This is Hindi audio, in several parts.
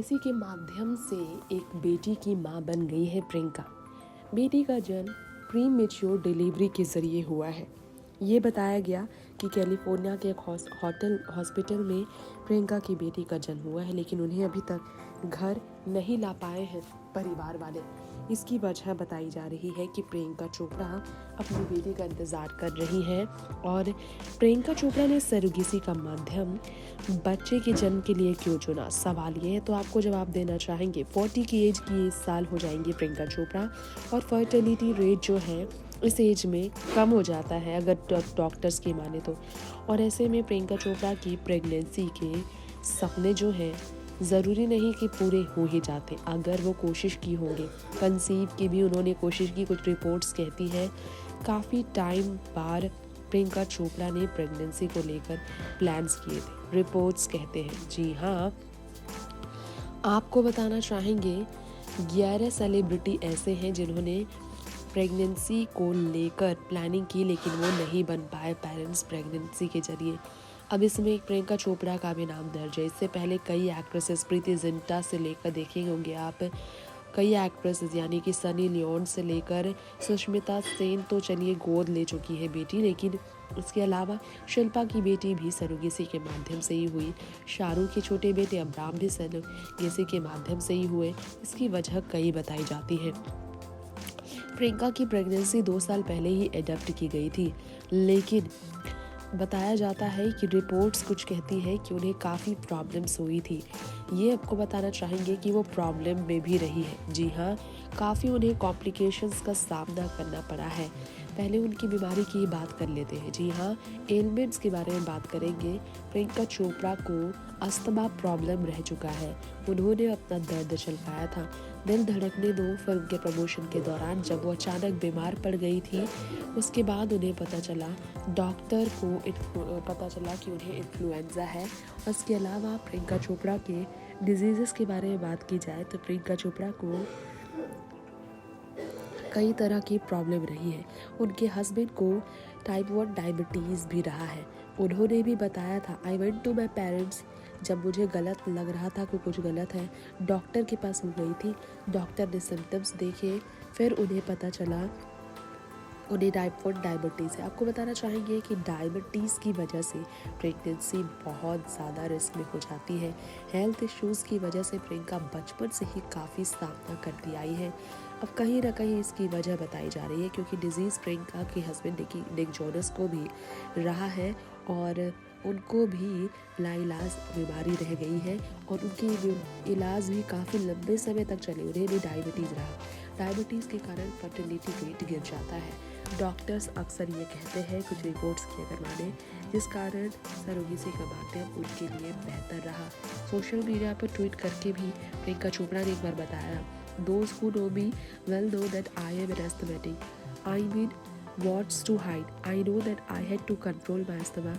सरोगेसी के माध्यम से एक बेटी की मां बन गई है प्रियंका। बेटी का जन्म प्री मेच्योर डिलीवरी के जरिए हुआ है। ये बताया गया कि कैलिफोर्निया के एक हॉस्पिटल में प्रियंका की बेटी का जन्म हुआ है, लेकिन उन्हें अभी तक घर नहीं ला पाए हैं परिवार वाले। इसकी वजह बताई जा रही है कि प्रियंका चोपड़ा अपनी बेटी का इंतज़ार कर रही है और प्रियंका चोपड़ा ने सरोगेसी का माध्यम बच्चे के जन्म के लिए क्यों चुना। सवाल ये है तो आपको जवाब देना चाहेंगे। 40 की एज की इस साल हो जाएंगी प्रियंका चोपड़ा और फर्टिलिटी रेट जो है इस एज में कम हो जाता है अगर डॉक्टर्स की माने तो। और ऐसे में प्रियंका चोपड़ा की प्रेगनेंसी के सपने जो हैं ज़रूरी नहीं कि पूरे हो ही जाते अगर वो कोशिश की होंगे। कंसीव की भी उन्होंने कोशिश की, कुछ रिपोर्ट्स कहती हैं काफ़ी टाइम बाद प्रियंका चोपड़ा ने प्रेगनेंसी को लेकर प्लान्स किए थे, रिपोर्ट्स कहते हैं। जी हाँ, आपको बताना चाहेंगे 11 सेलिब्रिटी ऐसे हैं जिन्होंने प्रेगनेंसी को लेकर प्लानिंग की लेकिन वो नहीं बन पाए पेरेंट्स प्रेगनेंसी के जरिए। अब इसमें एक प्रियंका चोपड़ा का भी नाम दर्ज है। इससे पहले कई एक्ट्रेसेस, प्रीति जिंटा से लेकर देखेंगे होंगे आप, कई एक्ट्रेसेस यानी कि सनी लियोन से लेकर सुष्मिता सेन तो चलिए गोद ले चुकी है बेटी, लेकिन इसके अलावा शिल्पा की बेटी भी सरोगेसी के माध्यम से ही हुई। शाहरुख के छोटे बेटे अब्राम भी सरोगेसी के माध्यम से ही हुए। इसकी वजह कई बताई जाती है। प्रियंका की प्रेगनेंसी 2 साल पहले ही एडॉप्ट की गई थी, लेकिन बताया जाता है कि रिपोर्ट्स कुछ कहती है कि उन्हें काफ़ी प्रॉब्लम्स हुई थी। ये आपको बताना चाहेंगे कि वो प्रॉब्लम में भी रही है। जी हाँ, काफ़ी उन्हें कॉम्प्लिकेशंस का सामना करना पड़ा है। पहले उनकी बीमारी की बात कर लेते हैं। जी हाँ, एलिमेंट्स के बारे में बात करेंगे। प्रियंका चोपड़ा को अस्थमा प्रॉब्लम रह चुका है। उन्होंने अपना दर्द छलकाया था दिल धड़कने दो फिल्म के प्रमोशन के दौरान, जब वो अचानक बीमार पड़ गई थी। उसके बाद उन्हें पता चला, डॉक्टर को पता चला कि उन्हें इन्फ्लुएंजा है। उसके अलावा प्रियंका चोपड़ा के डिजीज़ के बारे में बात की जाए तो प्रियंका चोपड़ा को कई तरह की प्रॉब्लम रही है। उनके हस्बैंड को टाइप 1 डायबिटीज़ भी रहा है। उन्होंने भी बताया था, I went to my parents, जब मुझे गलत लग रहा था कि कुछ गलत है, डॉक्टर के पास गई थी। डॉक्टर ने सिम्टम्स देखे, फिर उन्हें पता चला उन्हें टाइप 1 डायबिटीज़ है। आपको बताना चाहेंगे कि डायबिटीज़ की वजह से प्रेगनेंसी बहुत ज़्यादा रिस्क में हो जाती है। हेल्थ इश्यूज़ की वजह से प्रियंका बचपन से ही काफ़ी सामना करती आई है। अब कहीं ना कहीं इसकी वजह बताई जा रही है क्योंकि डिजीज़ प्रियंका के हस्बैंड निक जोनस को भी रहा है और उनको भी लाइलाज बीमारी रह गई है और उनकी इलाज भी काफ़ी लंबे समय तक चले। उन्हें भी डायबिटीज़ रहा। डायबिटीज़ के कारण फर्टिलिटी रेट गिर जाता है। डॉक्टर्स अक्सर ये कहते हैं कुछ रिपोर्ट्स किए करवाने, जिस कारण सरोगेसी का माध्यम उनके लिए बेहतर रहा। सोशल मीडिया पर ट्वीट करके भी प्रियंका चोपड़ा ने एक बार बताया, Those who know me well know that I am an asthmatic. I mean, what's to hide? I know that I had to control my asthma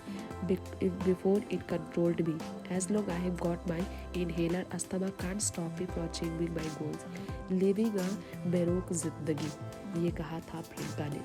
before it controlled me. As long as I have got my inhaler, asthma can't stop me from achieving my goals. Living a बेरोक जिंदगी, ये कहा था प्रियंका ने।